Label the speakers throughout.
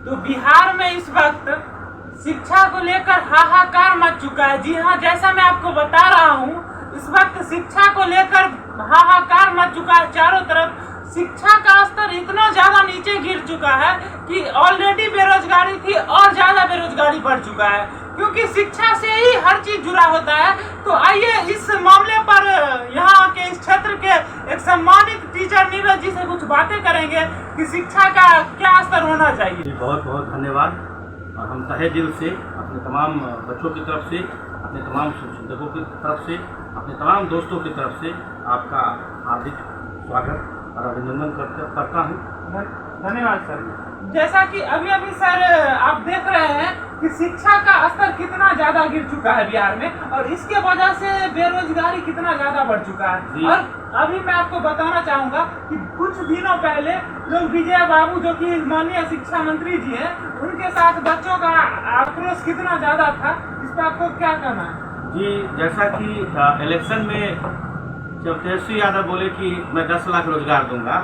Speaker 1: तो बिहार में इस वक्त शिक्षा को लेकर हाहाकार मच चुका है। जी हाँ, जैसा मैं आपको बता रहा हूँ, इस वक्त शिक्षा को लेकर हाहाकार मच चुका है। चारों तरफ शिक्षा का स्तर इतना ज्यादा नीचे गिर चुका है कि ऑलरेडी बेरोजगारी थी और ज्यादा बेरोजगारी बढ़ चुका है, क्योंकि शिक्षा से ही हर चीज जुड़ा होता है। तो आइए इस मामले पर यहाँ के इस क्षेत्र के एक सम्मानित टीचर नीरज जी से कुछ बातें करेंगे कि शिक्षा का क्या स्तर होना चाहिए।
Speaker 2: बहुत बहुत धन्यवाद। और हम तहे दिल से अपने तमाम बच्चों की तरफ से, अपने तमाम शिक्षकों की तरफ से, अपने तमाम दोस्तों की तरफ से आपका हार्दिक स्वागत और अभिनंदन करता हूँ।
Speaker 1: धन्यवाद सर। जैसा कि अभी अभी सर आप देख रहे हैं कि शिक्षा का स्तर कितना ज्यादा गिर चुका है बिहार में, और इसके वजह से बेरोजगारी कितना ज्यादा बढ़ चुका है। और अभी मैं आपको बताना चाहूंगा कि कुछ दिनों पहले लोग विजय बाबू, जो कि माननीय शिक्षा मंत्री जी हैं, उनके साथ बच्चों का आक्रोश कितना ज्यादा था, इस पर आपको क्या कहना है?
Speaker 2: जी, जैसा कि इलेक्शन में जब तेजस्वी यादव बोले कि मैं 10 लाख रोजगार दूंगा,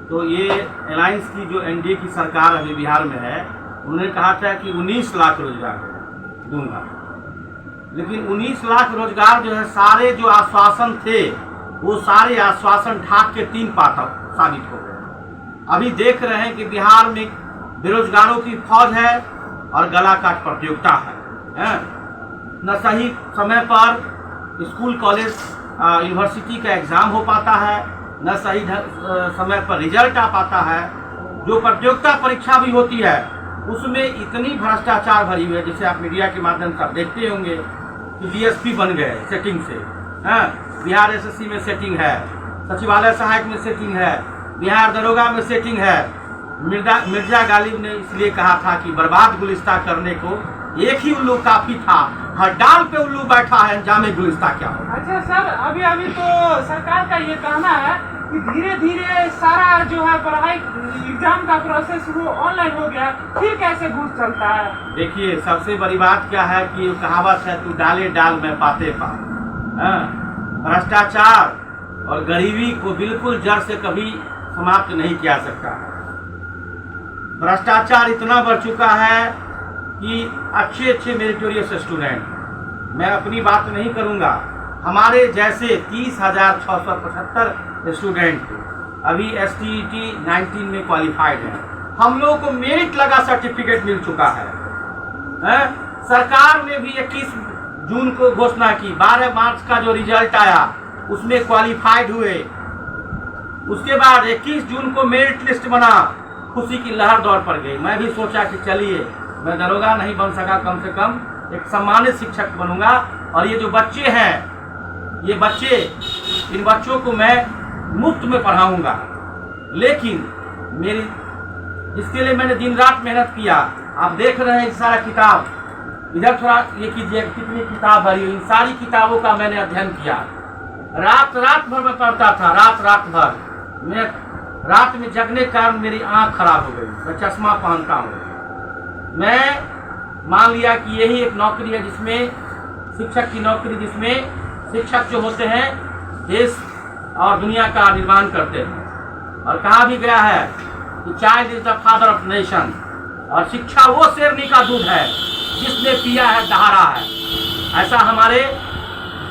Speaker 2: तो ये अलायंस की जो एनडीए की सरकार अभी बिहार में है, उन्होंने कहा था कि 19 लाख रोजगार दूंगा। लेकिन 19 लाख रोजगार जो है, सारे जो आश्वासन थे वो सारे आश्वासन ढाक के 3 पाठक साबित हो गए। अभी देख रहे हैं कि बिहार में बेरोजगारों की फौज है और गला काट प्रतियोगिता है। न सही समय पर स्कूल, कॉलेज, यूनिवर्सिटी का एग्जाम हो पाता है, न सही समय पर रिजल्ट आ पाता है। जो प्रतियोगिता परीक्षा भी होती है उसमें इतनी भ्रष्टाचार भरी हुई है, जैसे आप मीडिया के माध्यम से आप देखते होंगे कि डीएसपी बन गए सेटिंग से। बिहार एसएससी में सेटिंग है, सचिवालय सहायक में सेटिंग है, बिहार दरोगा में सेटिंग है। मिर्जा गालिब ने इसलिए कहा था कि बर्बाद गुलिस्ता करने को एक ही उल्लू काफी था, हर डाल पे उल्लू बैठा है, जामे गुलिस्ता क्या हो।
Speaker 1: अच्छा सर, अभी अभी तो सरकार का ये कहना है कि धीरे धीरे सारा जो है पढ़ाई एग्जाम का प्रोसेस वो ऑनलाइन हो गया, फिर कैसे घूस चलता है?
Speaker 2: देखिए, सबसे बड़ी बात क्या है कि कहावत है, तू डाले डाल में पाते पा। भ्रष्टाचार और गरीबी को बिल्कुल जड़ से कभी समाप्त नहीं किया सकता। भ्रष्टाचार इतना बढ़ चुका है कि अच्छे मेरिटोरियस स्टूडेंट, मैं अपनी बात नहीं करूंगा, हमारे जैसे 30,675 स्टूडेंट अभी STET 19 में क्वालिफाइड हैं। हम लोगों को मेरिट लगा सर्टिफिकेट मिल चुका है। सरकार ने भी 21 जून को घोषणा की, 12 मार्च का जो रिजल्ट आया उसमें क्वालिफाइड हुए। उसके बाद 21 जून को मेरिट लिस्ट बना, खुशी की लहर दौड़ पड़ गई। मैं भी सोचा कि चलिए, मैं दरोगा नहीं बन सका, कम से कम एक सम्मानित शिक्षक बनूंगा। और ये जो बच्चे हैं, ये बच्चे, इन बच्चों को मैं मुफ्त में पढ़ाऊंगा। लेकिन मेरी इसके लिए मैंने दिन रात मेहनत किया। आप देख रहे हैं सारा किताब, इधर थोड़ा ये कीजिए, कितनी किताब भरी हुई, इन सारी किताबों का मैंने अध्ययन किया। रात भर मैं पढ़ता था, रात भर। मैं रात में जगने के कारण मेरी आंख खराब हो गई, मैं चश्मा पहनता हूँ। मैं मान लिया कि यही एक नौकरी है जिसमें शिक्षक की नौकरी, जिसमें शिक्षक जो होते हैं देश और दुनिया का निर्माण करते हैं। और कहा भी गया है कि child is the father of nation, और शिक्षा वो शेरनी का दूध है जिसने पिया है दहाड़ा है, ऐसा हमारे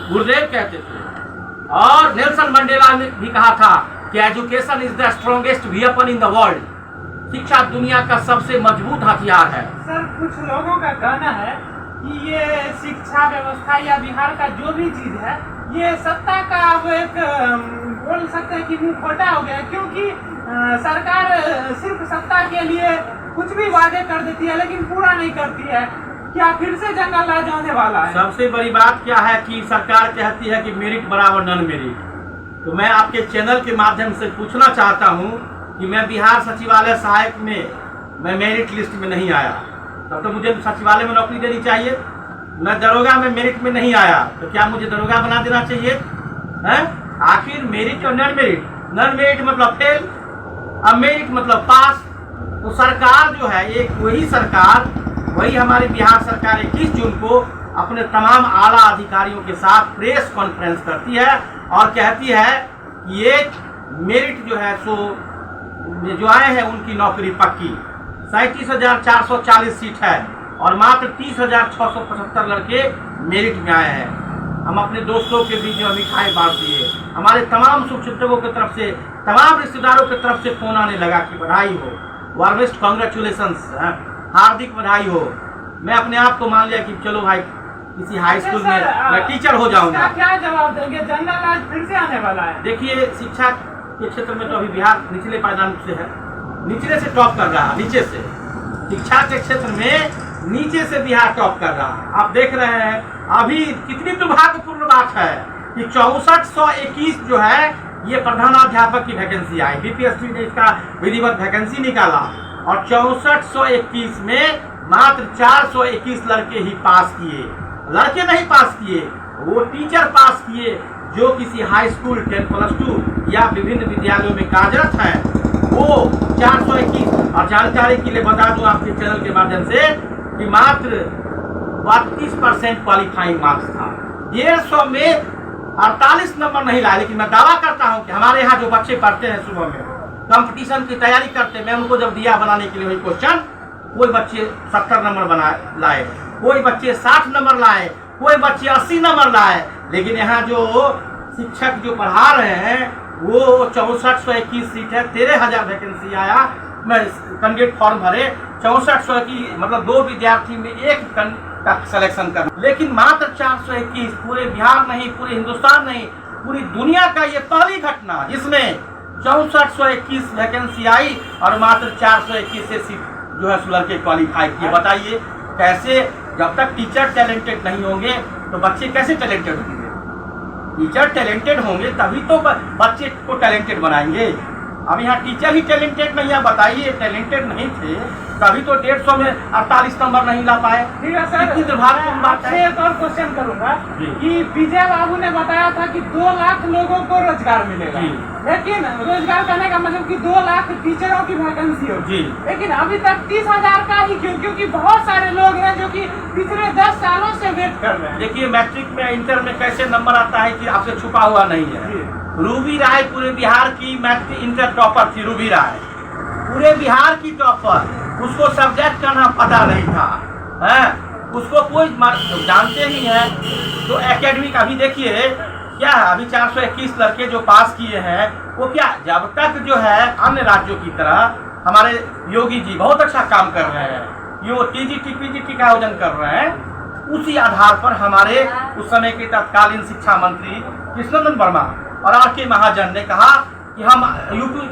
Speaker 2: गुरुदेव कहते थे। और नेल्सन मंडेला ने भी कहा था कि education is the strongest weapon in the world, शिक्षा दुनिया का सबसे मजबूत हथियार है।
Speaker 1: सर, कुछ लोगों का कहना है कि ये शिक्षा व्यवस्था या बिहार का जो भी चीज है, ये सत्ता का वो एक बोल सकते हैं कि मुंह खोटा हो गया, क्योंकि सरकार सिर्फ सत्ता के लिए कुछ भी वादे कर देती है लेकिन पूरा नहीं करती है। क्या फिर से जंगल रह जाने वाला है?
Speaker 2: सबसे बड़ी बात क्या है कि सरकार कहती है कि मेरिट बराबर नन मेरिट। तो मैं आपके चैनल के माध्यम से पूछना चाहता हूं कि मैं बिहार सचिवालय सहायक में मैं मेरिट लिस्ट में नहीं आया, तब तो मुझे सचिवालय में नौकरी देनी चाहिए। मैं दरोगा में मेरिट में नहीं आया, तो क्या मुझे दरोगा बना देना चाहिए? आखिर मेरिट और नन मेरिट मतलब फेल, अब मेरिट मतलब पास। तो सरकार जो है, एक वही सरकार, वही हमारी बिहार सरकार 21 जून को अपने तमाम आला अधिकारियों के साथ प्रेस कॉन्फ्रेंस करती है और कहती है कि ये मेरिट जो है सो जो आए हैं उनकी नौकरी पक्की। 37,440 सीट है और मात्र 30,675 लड़के मेरिट में आए हैं। हम अपने दोस्तों के बीच में मिठाई बांट दिए। हमारे तमाम शुभचिंतकों की तरफ से, तमाम रिश्तेदारों की तरफ से फोन आने लगा कि बधाई हो, वार्मेस्ट कॉन्ग्रेचुलेशंस, हार्दिक बधाई हो। मैं अपने आप को मान लिया कि चलो भाई किसी हाई स्कूल में मैं टीचर हो जाऊंगा।
Speaker 1: क्या जवाब देंगे? जनरल आज फिर से आने वाला है।
Speaker 2: देखिए, शिक्षा के क्षेत्र में तो अभी बिहार निचले पायदान से है, निचले से टॉप कर रहा है, नीचे से। शिक्षा के क्षेत्र में नीचे से बिहार टॉप कर रहा है। आप देख रहे हैं अभी कितनी दुर्भाग्यपूर्ण बात है कि 6421 जो है ये प्रधानाध्यापक की वैकेंसी आई। बीपीएससी ने इसका विधिवत वैकेंसी निकाला और 6421 में मात्र 421 लड़के ही पास किए। लड़के नहीं पास किए, वो टीचर पास किए जो किसी हाई स्कूल 10+2 या विभिन्न विद्यालयों में कार्यरत हैं, वो 421। और जानकारी के लिए बता दूं आपके चैनल के माध्यम से कि मात्र 32% क्वालिफाइंग मार्क्स था। 150 में 48 नंबर नहीं लाए। लेकिन मैं दावा करता हूं कि हमारे यहाँ जो बच्चे पढ़ते हैं सुबह में, कंपटीशन की तैयारी करते हैं, मैं उनको जब दिया बनाने के लिए वही क्वेश्चन, कोई बच्चे 70 नंबर लाए, कोई बच्चे 60 नंबर लाए, कोई बच्चे 80 नंबर लाए। लेकिन यहाँ जो शिक्षक जो पढ़ा रहे हैं वो 6421 सीट है, 13,000 वैकेंसी आया। मैं कैंडिडेट फॉर्म भरे 6400 की, मतलब 2 विद्यार्थी में एक का सिलेक्शन कर, लेकिन मात्र 421। पूरे बिहार नहीं, पूरे हिंदुस्तान नहीं, पूरी दुनिया का ये पहली घटना जिसमें 6421 वैकेंसी आई और मात्र 421 से सीट जो है लड़के क्वालिफाई किए। बताइए कैसे? जब तक टीचर टैलेंटेड नहीं होंगे तो बच्चे कैसे टैलेंटेड होंगे? टीचर टैलेंटेड होंगे तभी तो बच्चे को टैलेंटेड बनाएंगे। अब यहाँ टीचर ही टैलेंटेड नहीं है, बताइए टैलेंटेड नहीं थे तभी तो 150 में 48 नंबर नहीं ला पाए।
Speaker 1: ठीक है सर,
Speaker 2: कितनी दुर्भाग्यपूर्ण बात है।
Speaker 1: एक और क्वेश्चन करूंगा कि विजय बाबू ने बताया था कि 2 लाख लोगों को रोजगार मिलेगा, लेकिन रोजगार करने का मतलब कि 2 लाख टीचरों की वैकेंसी होगी, लेकिन अभी तक 30,000 का ही क्यों? क्योंकि बहुत सारे लोग हैं जो कि पिछले 10 सालों से वेट कर रहे हैं।
Speaker 2: देखिए, मैट्रिक में, इंटर में कैसे नंबर आता है कि आपसे छुपा हुआ नहीं है। रूबी राय पूरे बिहार की मैट्रिक इंटर टॉपर थी। रूबी राय पूरे बिहार की टॉपर, उसको सब्जेक्ट का नाम पता नहीं था, है उसको कोई जानते ही है। तो एकेडमिक अभी देखिए क्या है, अभी 421 लड़के जो पास किए हैं वो क्या, जब तक जो है अन्य राज्यों की तरह हमारे योगी जी बहुत अच्छा काम कर रहे हैं, यो टीजीटी पीजीटी का आयोजन कर रहे हैं, उसी आधार पर हमारे उस समय के तत्कालीन शिक्षा मंत्री कृष्णनंदन वर्मा और आर.के. महाजन ने कहा कि हम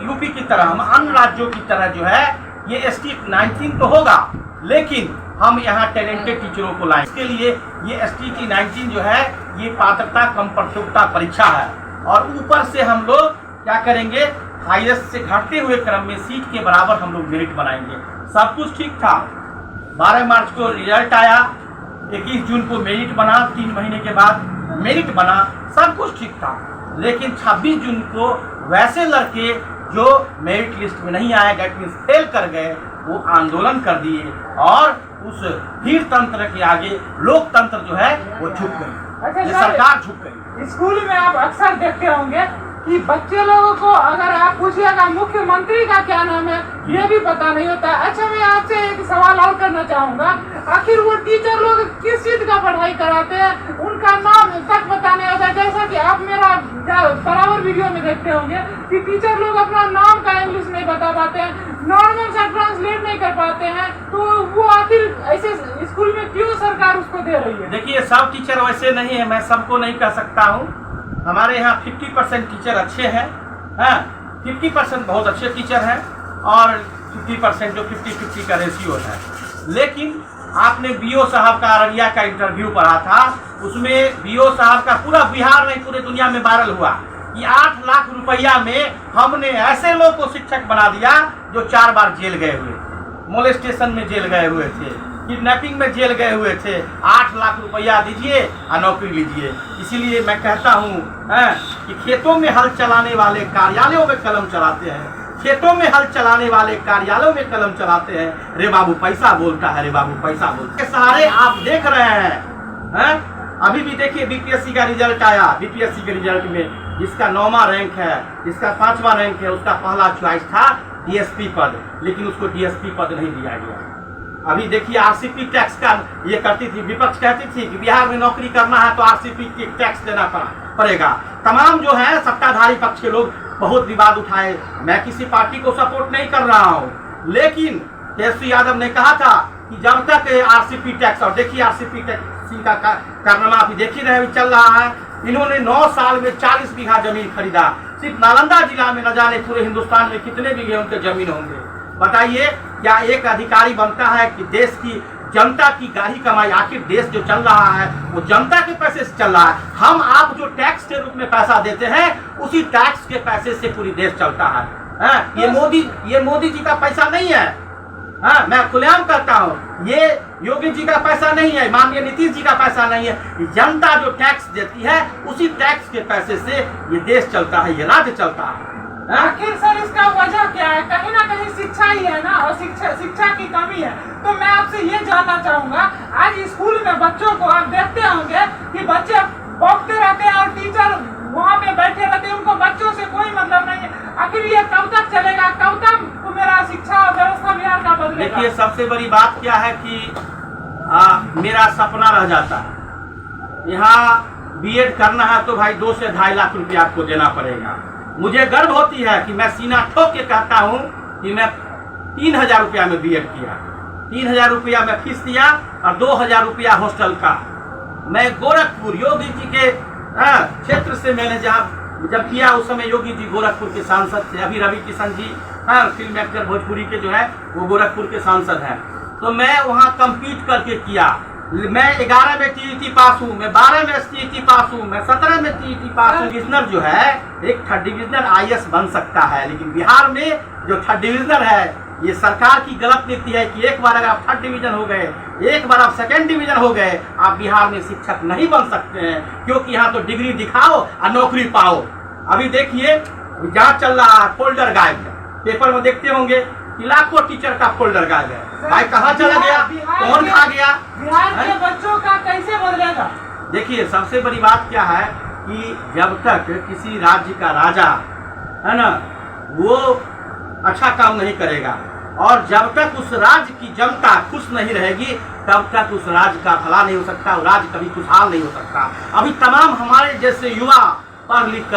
Speaker 2: यूपी की तरह, हम अन्य राज्यों की तरह जो है ये ST 19 तो होगा, लेकिन हम यहाँ टैलेंटेड टीचरों को लाएं। इसके लिए ये ST 19 जो है ये पात्रता कम प्रतियोगिता परीक्षा है और ऊपर से हम लोग क्या करेंगे, हाईएस्ट से घटते हुए क्रम में सीट के बराबर हम लोग मेरिट बनाएंगे। सब कुछ ठीक था। 12 मार्च को रिजल्ट आया, 21 जून को मेरिट बना, 3 महीने के बाद मेरिट बना, सब कुछ ठीक था। लेकिन 26 जून को वैसे लड़के जो मेरिट लिस्ट में नहीं आए, दैट मीन्स फेल कर गए, वो आंदोलन कर दिए और उस धीर तंत्र के आगे लोकतंत्र जो है वो झुक गई।
Speaker 1: अच्छा,
Speaker 2: ये सरकार झुक गई।
Speaker 1: स्कूल में आप अक्सर देखते होंगे कि बच्चे लोगों को अगर आप पूछिएगा मुख्यमंत्री का क्या नाम है ये भी पता नहीं होता। अच्छा, मैं आपसे एक सवाल और करना चाहूँगा, आखिर वो टीचर लोग किस चीज का पढ़ाई कराते हैं, उनका नाम तक पता नहीं होता। जैसा कि आप मेरा बराबर वीडियो में देखते होंगे कि टीचर लोग अपना नाम का इंग्लिश नहीं बता पाते हैं, नॉर्मल सा ट्रांसलेट नहीं कर पाते हैं, तो वो आखिर ऐसे स्कूल में क्यों सरकार उसको दे रही है?
Speaker 2: देखिए, सब टीचर वैसे नहीं है, मैं सबको नहीं कह सकता हूँ। हमारे यहाँ 50% टीचर अच्छे हैं, 50% बहुत अच्छे टीचर हैं और 50% जो 50-50 का रेशियो है। लेकिन आपने बीओ साहब का अररिया का इंटरव्यू पढ़ा था, उसमें बीओ साहब का पूरा बिहार नहीं पूरे दुनिया में वायरल हुआ कि 8 लाख रुपया में हमने ऐसे लोग को शिक्षक बना दिया जो 4 बार जेल गए हुए, मोलेस्टेशन में जेल गए हुए थे, किडनैपिंग में जेल गए हुए थे। 8 लाख रुपया दीजिए और नौकरी लीजिए। इसीलिए मैं कहता हूँ कि खेतों में हल चलाने वाले कार्यालयों में कलम चलाते हैं, खेतों में हल चलाने वाले कार्यालयों में कलम चलाते हैं। रे बाबू पैसा बोलता है, रे बाबू पैसा बोलता है। सारे आप देख रहे हैं, अभी भी देखिए बीपीएससी का रिजल्ट आया। बीपीएससी के रिजल्ट में जिसका 9वां रैंक है, जिसका 5वां रैंक है, उसका पहला चॉइस था डीएसपी पद, लेकिन उसको डीएसपी पद नहीं दिया गया। अभी देखिए आरसीपी टैक्स का ये करती थी, विपक्ष कहती थी कि बिहार में नौकरी करना है तो आरसीपी की टैक्स देना पड़ेगा। तमाम जो है सत्ताधारी पक्ष के लोग बहुत विवाद उठाए। मैं किसी पार्टी को सपोर्ट नहीं कर रहा हूँ, लेकिन तेजस्वी यादव ने कहा था कि जब तक आरसीपी टैक्स, और देखिए आरसीपी टैक्स का कारनामा अभी देख ही रहे चल रहा है। इन्होंने 9 साल में 40 बीघा जमीन खरीदा। सिर्फ नालंदा जिला में न जाने पूरे हिंदुस्तान में कितने बीघे उनके जमीन होंगे। बताइए, क्या एक अधिकारी बनता है कि देश की जनता की गाढ़ी कमाई, आखिर देश जो चल रहा है वो जनता के पैसे से चल रहा है। हम आप जो टैक्स के रूप में पैसा देते हैं उसी टैक्स के पैसे से पूरी देश चलता है। ये मोदी जी का पैसा नहीं है। हाँ, मैं खुलेआम कहता हूँ, ये योगी जी का पैसा नहीं है, माननीय नीतीश जी का पैसा नहीं है। जनता जो टैक्स देती है उसी टैक्स के पैसे से ये देश चलता है, ये राज्य चलता है।
Speaker 1: आखिर सर इसका वजह क्या है? कहीं ना कहीं शिक्षा ही है ना, और शिक्षा की कमी है। तो मैं आपसे ये जानना चाहूंगा, आज स्कूल में बच्चों को आप देखते होंगे कि बच्चे बौखते रहते हैं और टीचर वहाँ पे बैठे रहते हैं, उनको बच्चों से कोई मतलब नहीं है। आखिर ये कब तक चलेगा? कब तक मेरा शिक्षा व्यवस्था बिहार का बदलेगा?
Speaker 2: देखिए, सबसे बड़ी बात क्या है कि मेरा सपना रह जाता है। यहाँ बीएड करना है तो भाई 2 से 2.5 लाख रुपया आपको देना पड़ेगा। मुझे गर्व होती है कि मैं सीना ठोक के कहता हूँ कि मैं 3,000 रुपया में बीएड किया। 3,000 रुपया में फीस दिया और 2,000 रुपया हॉस्टल का। मैं गोरखपुर योगी जी के क्षेत्र से मैंने जब किया, उस समय योगी जी गोरखपुर के सांसद थे। अभी रवि किशन जी फिल्म एक्टर भोजपुरी के जो है वो गोरखपुर के सांसद हैं। तो मैं वहाँ कम्पीट करके किया। मैं 11 में टीईटी पास हूँ, मैं 12 में टीईटी पास हूँ, मैं 17 में टीईटी पास हूँ। डिविजनर जो है एक 3rd डिविजनर आईएएस बन सकता है, लेकिन बिहार में जो 3rd डिविजनर है, ये सरकार की गलत नीति है कि एक बार अगर आप 3rd डिवीजन हो गए, एक बार आप 2nd डिवीजन हो गए, आप बिहार में शिक्षक नहीं बन सकते हैं, क्योंकि यहाँ तो डिग्री दिखाओ और नौकरी पाओ। अभी देखिए जांच चल रहा है, फोल्डर गायब है। पेपर में देखते होंगे कि लाखों टीचर का फोल्डर गायब है। भाई कहाँ चला गया, कौन खा गया?
Speaker 1: बिहार के बच्चों का कैसे बदलेगा?
Speaker 2: देखिए, सबसे बड़ी बात क्या है कि जब तक किसी राज्य का राजा है ना, वो अच्छा काम नहीं करेगा और जब तक उस राज्य की जनता खुश नहीं रहेगी, तब तक उस राज्य का भला नहीं हो सकता, वो राज्य कभी खुशहाल नहीं हो सकता। अभी तमाम हमारे जैसे युवा पढ़ लिख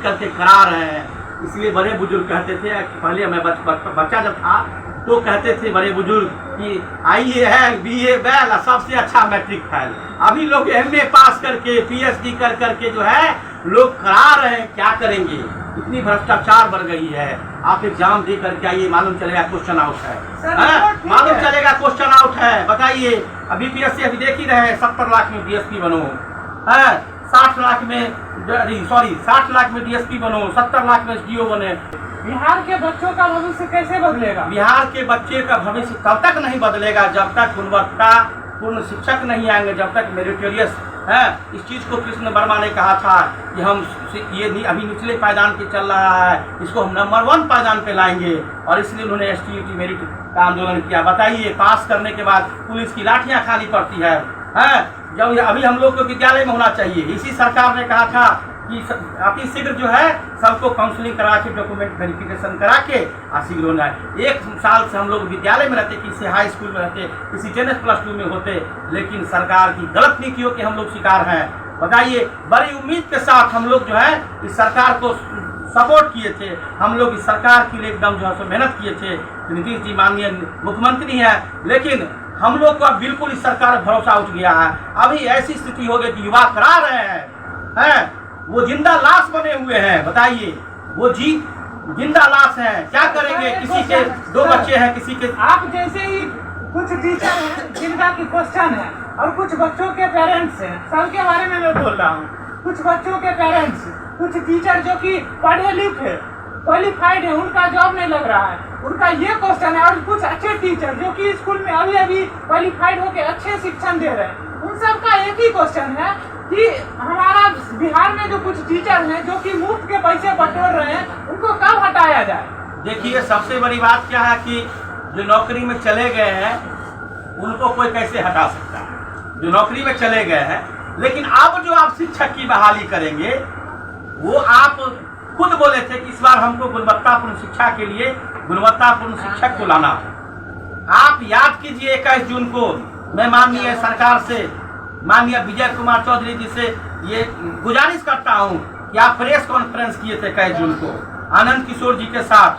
Speaker 2: करके करा रहे हैं। इसलिए बड़े बुजुर्ग कहते थे, पहले मैं बच्चा जब था तो कहते थे बड़े बुजुर्ग कि आईए है बीए बैल, सबसे अच्छा मैट्रिक फेल। अभी लोग एमए पास करके पीएचडी कर करके जो है लोग करा रहे हैं। क्या करेंगे? इतनी भ्रष्टाचार बढ़ गई है। आप एग्जाम दे करके आइए, मालूम चलेगा क्वेश्चन आउट है, मालूम चलेगा क्वेश्चन आउट है। बताइए, अभी बीपीएससी अभी देख ही रहे, 70 लाख में डीएसपी बनो, 60 लाख में डीएसपी बनो, 70 लाख में एसडीओ बने।
Speaker 1: बिहार के बच्चों का भविष्य कैसे बदलेगा?
Speaker 2: बिहार के बच्चे का भविष्य तब तक नहीं बदलेगा जब तक गुणवत्तापूर्ण शिक्षक नहीं आएंगे, जब तक मेरिटोरियस है। इस चीज को कृष्ण वर्मा ने कहा था कि हम ये अभी निचले पायदान पे चल रहा है, इसको हम नंबर 1 पायदान पे लाएंगे, और इसलिए उन्होंने एसटीईटी मेरिट का आंदोलन किया। बताइए, पास करने के बाद पुलिस की लाठियां खानी पड़ती है। जब अभी हम लोग को विद्यालय में होना चाहिए। इसी सरकार ने कहा था कि अति शीघ्र जो है सबको काउंसलिंग करा के डॉक्यूमेंट वेरिफिकेशन करा के शीघ्र होना है। 1 साल से हम लोग विद्यालय में रहते, किसी हाई स्कूल में रहते, किसी 10+2 में होते, लेकिन सरकार की गलत नीतियों के हम लोग शिकार हैं। बताइए, बड़ी उम्मीद के साथ हम लोग जो है इस सरकार को सपोर्ट किए थे, हम लोग इस सरकार के लिए एकदम जो है सो मेहनत किए थे। नीतीश जी माननीय मुख्यमंत्री हैं, लेकिन हम लोग को अब बिल्कुल इस सरकार पर भरोसा उठ गया है। अभी ऐसी स्थिति हो गई कि युवा करा रहे हैं, वो जिंदा लाश बने हुए हैं। बताइए, वो जिंदा लाश हैं, क्या करेंगे? किसी के 2 बच्चे हैं, किसी के।
Speaker 1: आप जैसे ही कुछ टीचर हैं जिनका की क्वेश्चन है, और कुछ बच्चों के पेरेंट्स हैं, सबके बारे में मैं बोल रहा हूँ। कुछ बच्चों के पेरेंट्स, कुछ टीचर जो कि पढ़े लिखे क्वालिफाइड है, उनका जॉब नहीं लग रहा है, उनका ये क्वेश्चन है। और कुछ अच्छे टीचर जो कि स्कूल में अभी क्वालिफाइड होकर अच्छे शिक्षण दे रहे हैं, उन सबका एक ही क्वेश्चन है कि हमारा बिहार में जो कुछ टीचर हैं जो कि मुफ्त के पैसे बटोर रहे हैं, उनको कब हटाया जाए?
Speaker 2: देखिए, सबसे बड़ी बात क्या है कि जो नौकरी में चले गए हैं उनको कोई कैसे हटा सकता है? जो नौकरी में चले गए हैं, लेकिन अब जो आप शिक्षक की बहाली करेंगे वो आप खुद बोले थे कि इस बार हमको गुणवत्तापूर्ण शिक्षा के लिए गुणवत्तापूर्ण शिक्षक को लाना है। आप याद कीजिए 21 जून को मैं माननीय सरकार से, माननीय विजय कुमार चौधरी जी से ये गुजारिश करता हूं कि आप प्रेस कॉन्फ्रेंस किए थे 21 जून को आनंद किशोर जी के साथ,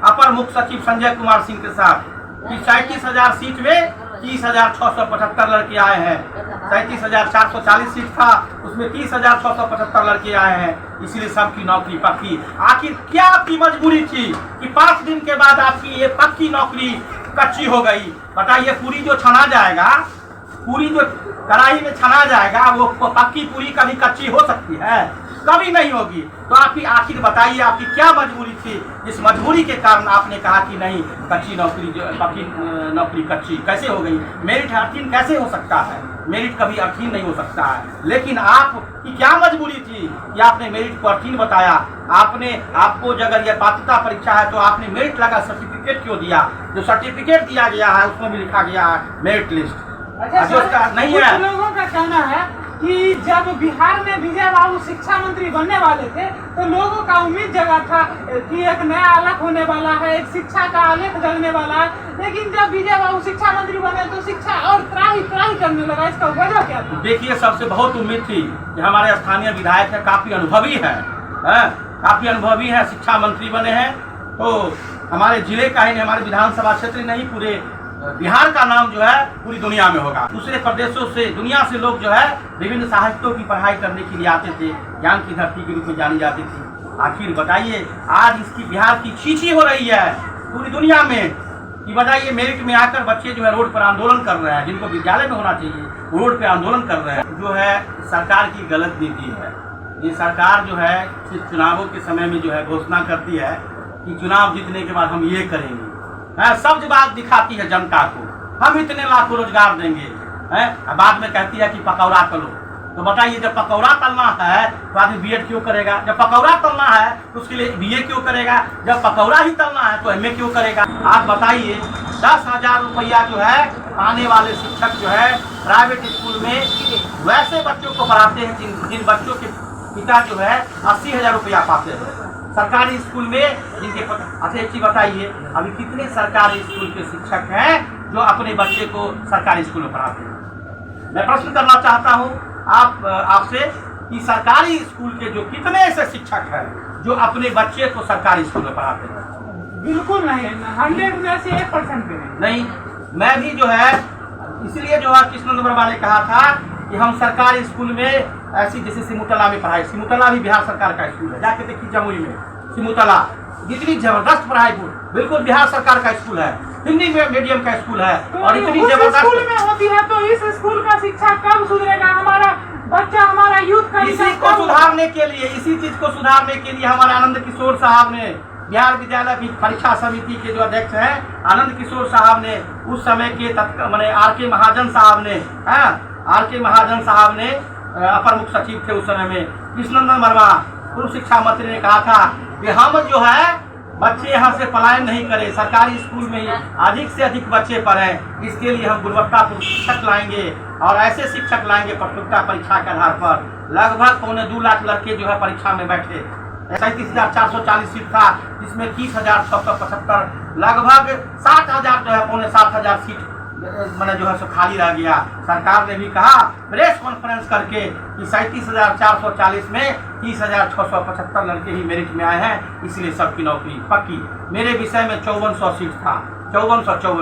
Speaker 2: अपर मुख्य सचिव संजय कुमार सिंह के साथ, कि 37,000 सीट में 30,675 लड़के आए हैं। 37,440 सीट था, उसमें 30,675 लड़के आए हैं, इसलिए सबकी नौकरी पक्की। आखिर क्या आपकी मजबूरी थी कि 5 दिन के बाद आपकी ये पक्की नौकरी कच्ची हो गई? बताइए, पूरी जो छना जाएगा, पूरी जो कढ़ाई में छना जाएगा, वो पक्की पूरी कभी कच्ची हो सकती है? कभी नहीं होगी। तो आप ही आखिर बताइए, आपकी क्या मजबूरी थी जिस मजबूरी के कारण आपने कहा कि नहीं, कच्ची नौकरी जो पक्की नौकरी कच्ची कैसे हो गई? मेरिट अर्थहीन कैसे हो सकता है? मेरिट कभी अर्थहीन नहीं हो सकता है। लेकिन आपकी क्या मजबूरी थी कि आपने मेरिट को अर्थहीन बताया? आपको अगर यह पात्रता परीक्षा है तो आपने मेरिट लगा सर्टिफिकेट क्यों दिया? जो सर्टिफिकेट दिया गया है उसमें भी लिखा गया है मेरिट लिस्ट।
Speaker 1: अच्छा सर,
Speaker 2: नहीं है।
Speaker 1: लोगों का कहना है कि जब बिहार में विजय बाबू शिक्षा मंत्री बनने वाले थे तो लोगों का उम्मीद जगा था कि एक नया आलेख होने वाला है, एक शिक्षा का आलेख जगने वाला है। लेकिन जब विजय बाबू शिक्षा मंत्री बने तो शिक्षा और त्राही करने लगा। इसका वजह क्या था? देखिए, सबसे बहुत उम्मीद थी कि हमारे स्थानीय विधायक है, काफी अनुभवी है, काफी अनुभवी है, शिक्षा मंत्री बने हैं तो हमारे जिले का ही नहीं, हमारे विधानसभा क्षेत्र नहीं, पूरे बिहार का नाम जो है पूरी दुनिया में होगा। दूसरे प्रदेशों से, दुनिया से लोग जो है विभिन्न साहित्यों की पढ़ाई करने के लिए आते थे, ज्ञान की धरती के रूप में जानी जाती थी। आखिर बताइए, आज इसकी बिहार की छीछी हो रही है पूरी दुनिया में कि बताइए, मेरिट में आकर बच्चे जो है रोड पर आंदोलन कर रहे हैं, जिनको विद्यालय में होना चाहिए रोड पर आंदोलन कर रहे हैं। जो है सरकार की गलत नीति है। ये सरकार जो है सिर्फ चुनावों के समय में जो है घोषणा करती है कि चुनाव जीतने के बाद हम ये करेंगे, सब्ज बात दिखाती है जनता को, हम इतने लाखों रोजगार देंगे, बाद में कहती है कि पकौड़ा तलो। तो बताइए, जब पकौड़ा तलना है तो आदमी बीएड क्यों करेगा? जब पकौड़ा तलना है तो उसके लिए बीए क्यों करेगा? जब पकौड़ा ही तलना है तो एमए क्यों करेगा? आप बताइए, 10,000 रुपया जो है पाने वाले शिक्षक जो है प्राइवेट स्कूल में वैसे बच्चों को पढ़ाते हैं जिन बच्चों के पिता जो है 80,000 रुपया पाते हैं। सरकारी स्कूल में जिनके, अच्छा एक चीज बताइए, अभी कितने सरकारी स्कूल के शिक्षक हैं जो अपने बच्चे को सरकारी स्कूल में पढ़ाते हैं? मैं प्रश्न करना चाहता हूं आपसे कि सरकारी स्कूल के जो कितने ऐसे शिक्षक हैं जो अपने बच्चे को सरकारी स्कूल में पढ़ाते हैं? बिल्कुल नहीं, 100 में से 1% भी नहीं। मैं भी जो है इसलिए जो है कृष्ण वर्मा ने कहा था कि हम सरकारी स्कूल में ऐसी, जैसे सिमुतला में पढ़ाई, सिमुतला भी बिहार सरकार का स्कूल है, जाके देखिए जमुई में सिमुतला, इतनी जबरदस्त पढ़ाई, बिल्कुल बिहार सरकार का स्कूल है, हिंदी मीडियम का स्कूल है। तो और इतनी जबरदस्त स्कूल में होती है तो इस स्कूल का शिक्षा कब सुधरेगा? हमारा बच्चा, हमारा यूथ का इसी को सुधारने के लिए, इसी चीज को सुधारने के लिए हमारे आनंद किशोर साहब ने, बिहार विद्यालय परीक्षा समिति के जो अध्यक्ष हैं आनंद किशोर साहब ने, उस समय के मैंने आर.के. महाजन साहब ने अपर मुख्य सचिव थे उस समय में, कृष्णनंदन वर्मा पूर्व शिक्षा मंत्री ने कहा था कि हम जो है बच्चे यहाँ से पलायन नहीं करें, सरकारी स्कूल में अधिक से अधिक बच्चे पढ़ें, इसके लिए हम गुणवत्तापूर्ण शिक्षक लाएंगे और ऐसे शिक्षक लाएंगे प्रतियोगिता परीक्षा के आधार पर। लगभग 2.25 लाख लड़के जो है परीक्षा में बैठे, 37,440 सीट था, जिसमें 30,675, लगभग 60,000 जो है 60,000 सीट मैंने जो है सो खाली रह गया। सरकार ने भी कहा प्रेस कॉन्फ्रेंस करके कि 37,440 में 30,675 लड़के ही मेरिट में आए हैं, इसलिए सबकी नौकरी पक्की। मेरे विषय में 5400 सीट था, 5454